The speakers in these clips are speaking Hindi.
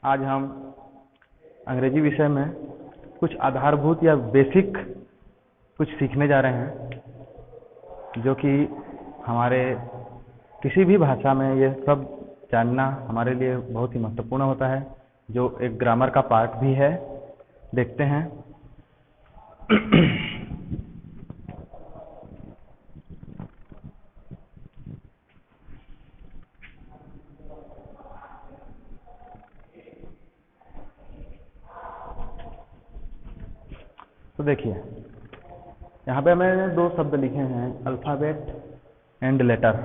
आज हम अंग्रेजी विषय में कुछ आधारभूत या बेसिक कुछ सीखने जा रहे हैं, जो कि हमारे किसी भी भाषा में ये सब जानना हमारे लिए बहुत ही महत्वपूर्ण होता है, जो एक ग्रामर का पार्ट भी है। देखते हैं। तो देखिए, यहाँ पे मैंने दो शब्द लिखे हैं, अल्फ़ाबेट एंड लेटर।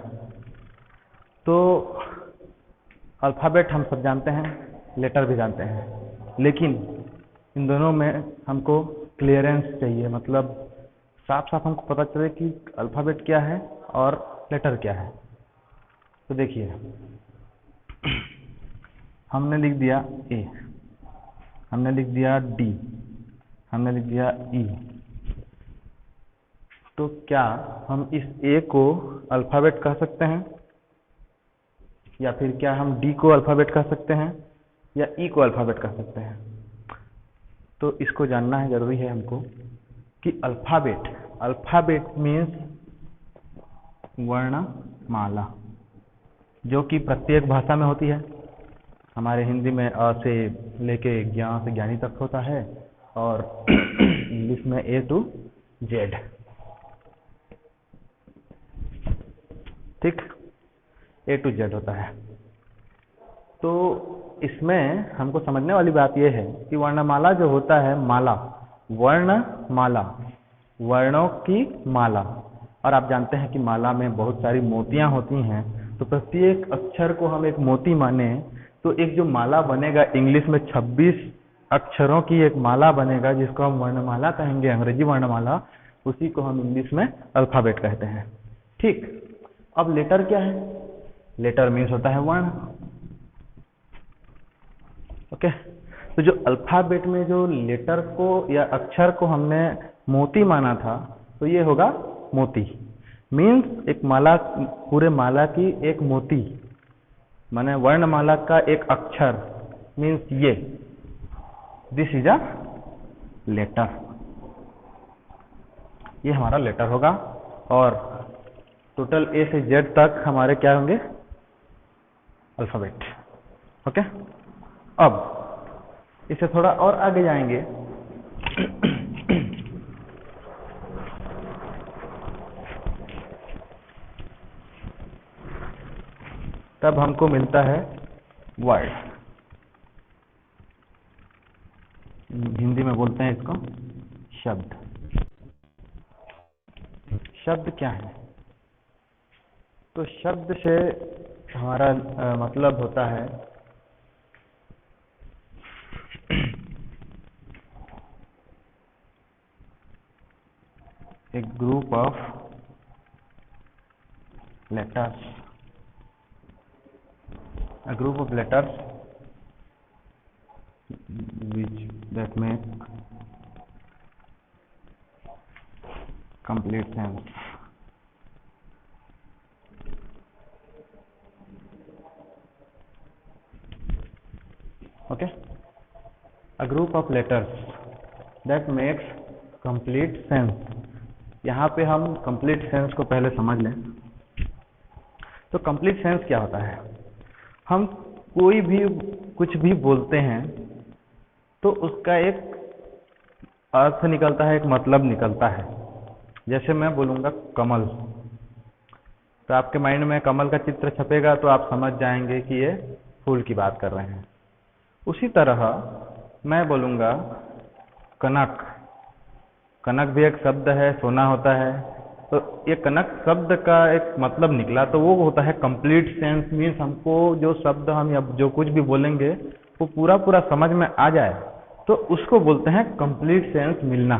तो अल्फ़ाबेट हम सब जानते हैं, लेटर भी जानते हैं, लेकिन इन दोनों में हमको क्लियरेंस चाहिए, मतलब साफ साफ हमको पता चले कि अल्फ़ाबेट क्या है और लेटर क्या है। तो देखिए, हमने लिख दिया ए, हमने लिख दिया डी, हमने लिख दिया ई। तो क्या हम इस ए को अल्फ़ाबेट कह सकते हैं, या फिर क्या हम डी को अल्फ़ाबेट कह सकते हैं, या ई को अल्फ़ाबेट कह सकते हैं? तो इसको जानना है, ज़रूरी है हमको कि अल्फ़ाबेट मीन्स वर्णमाला, जो कि प्रत्येक भाषा में होती है। हमारे हिंदी में अ से लेके ज्ञ से ज्ञानी तक होता है, और इंग्लिश में ए टू जेड। ठीक, ए टू जेड होता है। तो इसमें हमको समझने वाली बात यह है कि वर्णमाला जो होता है, माला, वर्णमाला, वर्णों की माला। और आप जानते हैं कि माला में बहुत सारी मोतियां होती हैं, तो प्रत्येक अक्षर को हम एक मोती माने तो एक जो माला बनेगा, इंग्लिश में 26 अक्षरों की एक माला बनेगा, जिसको हम वर्णमाला कहेंगे, अंग्रेजी वर्णमाला। उसी को हम इंग्लिश में अल्फ़ाबेट कहते हैं। ठीक, अब लेटर क्या है? लेटर मीन्स होता है वर्ण। ओके, तो जो अल्फ़ाबेट में जो लेटर को या अक्षर को हमने मोती माना था, तो ये होगा मोती। मीन्स एक माला, पूरे माला की एक मोती, माने वर्णमाला का एक अक्षर, मीन्स ये, दिस इज अ लेटर। ये हमारा लेटर होगा। और टोटल ए से जेड तक हमारे क्या होंगे? अल्फ़ाबेट। ओके, अब इसे थोड़ा और आगे जाएंगे। तब हमको मिलता है वर्ड। हिंदी में बोलते हैं इसको शब्द। शब्द क्या है? तो शब्द से हमारा मतलब होता है एक group of letters, a group of letters that make complete sense. Okay, a group of letters that makes complete sense. यहाँ पे हम complete sense को पहले समझ लें। तो complete sense क्या होता है? हम कोई भी कुछ भी बोलते हैं तो उसका एक अर्थ निकलता है, एक मतलब निकलता है। जैसे मैं बोलूँगा कमल, तो आपके माइंड में कमल का चित्र छपेगा, तो आप समझ जाएंगे कि ये फूल की बात कर रहे हैं। उसी तरह मैं बोलूँगा कनक, कनक भी एक शब्द है, सोना होता है। तो ये कनक शब्द का एक मतलब निकला, तो वो होता है कंप्लीट सेंस। मीन्स हमको जो शब्द हम या जो कुछ भी बोलेंगे वो पूरा पूरा समझ में आ जाए, तो उसको बोलते हैं कंप्लीट सेंस मिलना,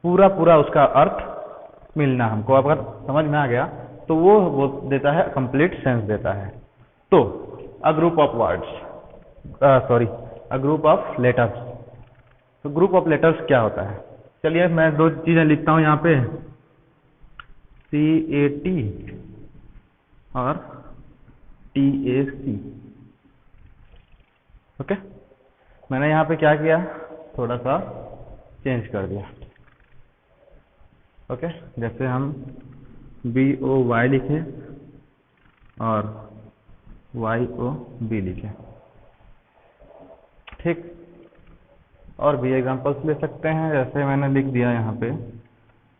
पूरा पूरा उसका अर्थ मिलना। हमको अगर समझ में आ गया तो वो देता है कंप्लीट सेंस देता है। तो a group of words, a group of letters. तो ग्रुप ऑफ लेटर्स क्या होता है? चलिए मैं दो चीजें लिखता हूं यहाँ पे, CAT और TAC। ओके, मैंने यहाँ पे क्या किया, थोड़ा सा चेंज कर दिया। ओके, जैसे हम BOY लिखे और YOB लिखे, ठीक। और भी एग्जांपल्स ले सकते हैं, जैसे मैंने लिख दिया यहाँ पे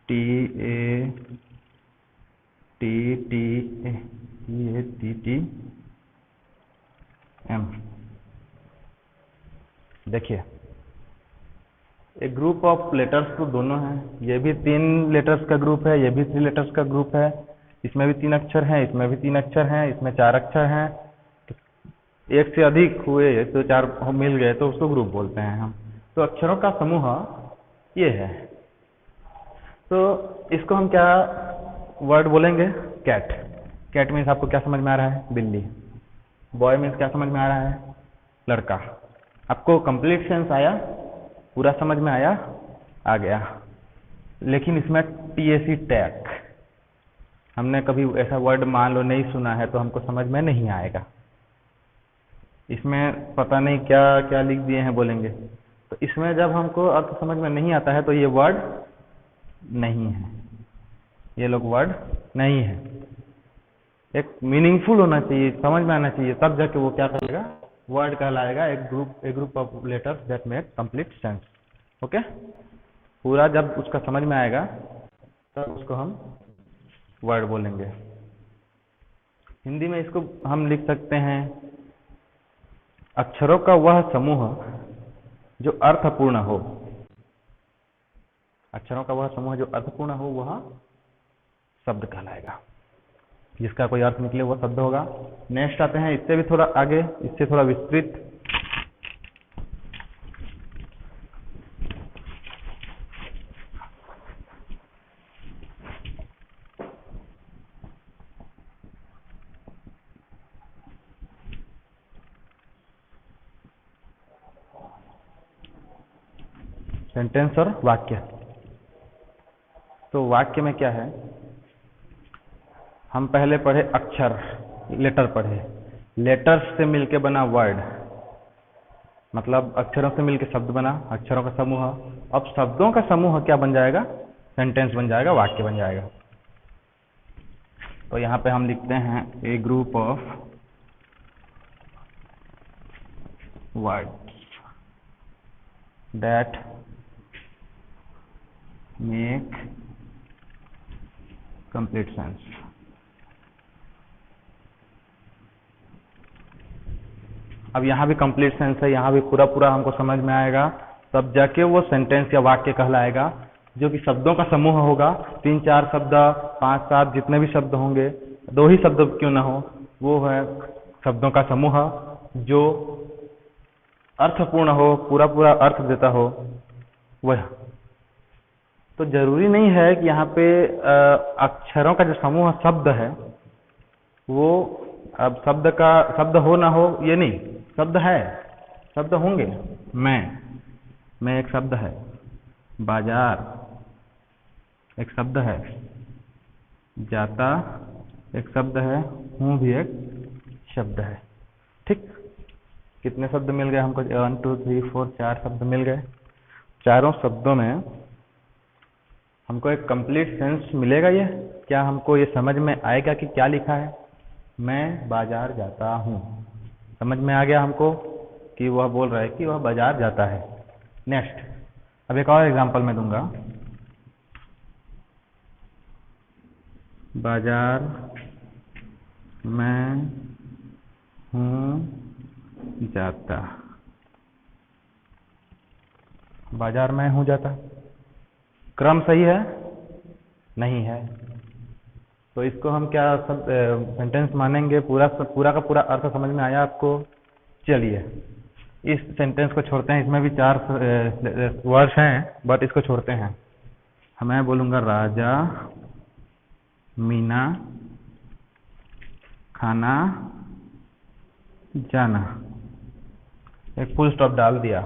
TATTM। देखिए, एक ग्रुप ऑफ लेटर्स तो दोनों हैं, ये भी 3 लेटर्स का ग्रुप है, ये भी 3 लेटर्स का ग्रुप है, इसमें भी 3 अक्षर हैं, इसमें भी 3 अक्षर हैं, इसमें 4 अक्षर हैं। एक से अधिक हुए तो 4 मिल गए तो उसको ग्रुप बोलते हैं हम। तो अक्षरों का समूह ये है। तो इसको हम क्या वर्ड बोलेंगे, कैट। कैट मीन्स आपको क्या समझ में आ रहा है, बिल्ली। बॉय मीन्स क्या समझ में आ रहा है, लड़का। आपको कंप्लीट सेंस आया, पूरा समझ में आया, आ गया। लेकिन इसमें TAC टैक, हमने कभी ऐसा वर्ड मान लो नहीं सुना है तो हमको समझ में नहीं आएगा। इसमें पता नहीं क्या क्या लिख दिए हैं बोलेंगे। तो इसमें जब हमको अर्थ समझ में नहीं आता है तो ये वर्ड नहीं है, ये लोग वर्ड नहीं है। एक मीनिंगफुल होना चाहिए, समझ में आना चाहिए, तब जाके वो क्या करेगा, वर्ड कहलाएगा। एक group of letters that make complete sense. Okay, पूरा जब उसका समझ में आएगा तब उसको हम वर्ड बोलेंगे। हिंदी में इसको हम लिख सकते हैं, अक्षरों का वह समूह जो अर्थपूर्ण हो। अक्षरों का वह समूह जो अर्थपूर्ण हो वह शब्द कहलाएगा। जिसका कोई अर्थ निकले वो शब्द होगा। नेक्स्ट आते हैं, इससे भी थोड़ा आगे, इससे थोड़ा विस्तृत। सेंटेंस और वाक्य। तो वाक्य में क्या है, हम पहले पढ़े अक्षर, लेटर पढ़े, लेटर्स से मिलके बना वर्ड, मतलब अक्षरों से मिलके शब्द बना, अक्षरों का समूह। अब शब्दों का समूह क्या बन जाएगा, सेंटेंस बन जाएगा, वाक्य बन जाएगा। तो यहाँ पे हम लिखते हैं a group of words that make complete sense. अब यहाँ भी कंप्लीट सेंस है, यहाँ भी पूरा पूरा हमको समझ में आएगा, तब जाके वो सेंटेंस या वाक्य कहलाएगा, जो कि शब्दों का समूह होगा। 3-4 शब्द, 5-7 जितने भी शब्द होंगे, 2 ही शब्द क्यों ना हो, वो है शब्दों का समूह जो अर्थपूर्ण हो, पूरा पूरा अर्थ देता हो वह। तो जरूरी नहीं है कि यहाँ पे अक्षरों का जो समूह शब्द है वो, अब शब्द हो ना हो ये नहीं, शब्द है, शब्द होंगे। मैं एक शब्द है, बाजार एक शब्द है, जाता एक शब्द है, हूँ भी एक शब्द है। ठीक, कितने शब्द मिल गए हमको, 1 2 3 4 4 शब्द मिल गए। चारों शब्दों में हमको एक कंप्लीट सेंस मिलेगा। ये क्या हमको ये समझ में आएगा कि क्या लिखा है, मैं बाजार जाता हूँ। समझ में आ गया हमको कि वह बोल रहा है कि वह बाजार जाता है। नेक्स्ट, अब एक और एग्जांपल मैं दूंगा। बाजार मैं हूँ जाता, बाजार में हूँ जाता, क्रम सही है नहीं है, तो इसको हम क्या सब सेंटेंस मानेंगे। पूरा का पूरा अर्थ समझ में आया आपको। चलिए इस सेंटेंस को छोड़ते हैं, इसमें भी 4 वर्ड्स हैं बट इसको छोड़ते हैं। मैं बोलूँगा राजा मीना खाना जाना, एक फुल स्टॉप डाल दिया।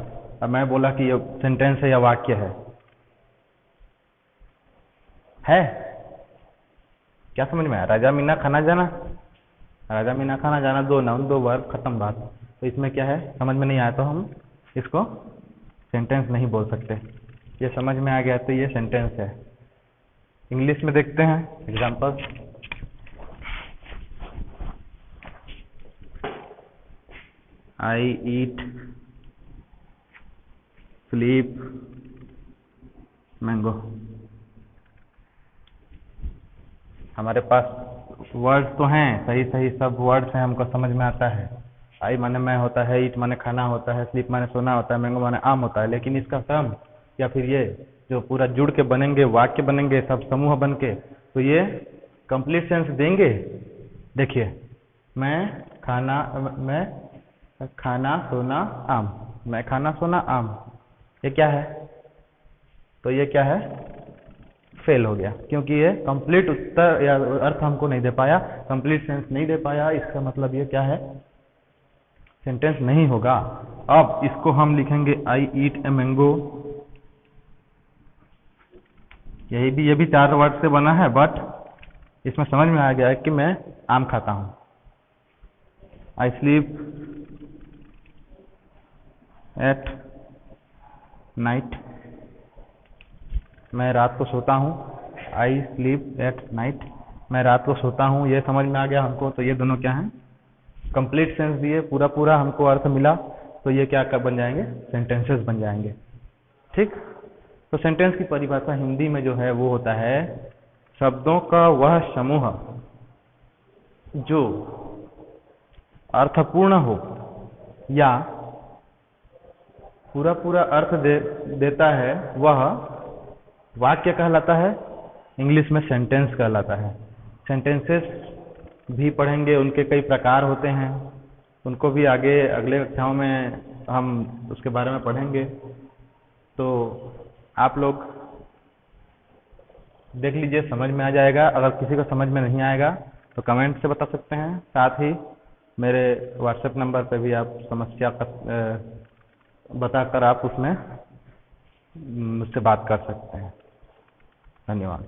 अब मैं बोला कि ये सेंटेंस है या वाक्य है क्या समझ में आया, राजा मीना खाना जाना, राजा मीना खाना जाना, 2 नाउन 2 वर्ब, खत्म बात। तो इसमें क्या है, समझ में नहीं आया तो हम इसको सेंटेंस नहीं बोल सकते। ये समझ में आ गया तो ये सेंटेंस है। इंग्लिश में देखते हैं एग्जाम्पल। आई ईट स्लीप मैंगो। हमारे पास वर्ड्स तो हैं, सही सही सब वर्ड्स हैं, हमको समझ में आता है। आई माने मैं होता है, ईट माने खाना होता है, स्लीप माने सोना होता है, मैंगो माने आम होता है। लेकिन इसका क्रम या फिर ये जो पूरा जुड़ के बनेंगे, वाक्य बनेंगे सब समूह बन के, तो ये कंप्लीट सेंस देंगे। देखिए, मैं खाना सोना आम, मैं खाना सोना आम, ये क्या है? तो ये क्या है? फेल हो गया, क्योंकि ये कंप्लीट उत्तर या अर्थ हमको नहीं दे पाया, कंप्लीट सेंस नहीं दे पाया। इसका मतलब ये क्या है? सेंटेंस नहीं होगा। अब इसको हम लिखेंगे आई ईट ए मैंगो। ये भी 4 वर्ड से बना है, बट इसमें समझ में आ गया है कि मैं आम खाता हूं। आई स्लीप एट नाइट, मैं रात को सोता हूँ। आई स्लीप एट नाइट, मैं रात को सोता हूँ। ये समझ में आ गया हमको। तो ये दोनों क्या हैं? कंप्लीट सेंस दिए, पूरा पूरा हमको अर्थ मिला, तो ये क्या बन जाएंगे? सेंटेंसेस बन जाएंगे। ठीक। तो सेंटेंस की परिभाषा हिंदी में जो है वो होता है शब्दों का वह समूह जो अर्थपूर्ण हो या पूरा पूरा अर्थ देता है, वह वाक्य कहलाता है। इंग्लिश में सेंटेंस कहलाता है। सेंटेंसेस भी पढ़ेंगे, उनके कई प्रकार होते हैं, उनको भी आगे अगले कक्षाओं में हम उसके बारे में पढ़ेंगे। तो आप लोग देख लीजिए, समझ में आ जाएगा। अगर किसी को समझ में नहीं आएगा तो कमेंट से बता सकते हैं। साथ ही मेरे व्हाट्सएप नंबर पे भी आप समस्या बताकर आप उसमें मुझसे बात कर सकते हैं। धन्यवाद।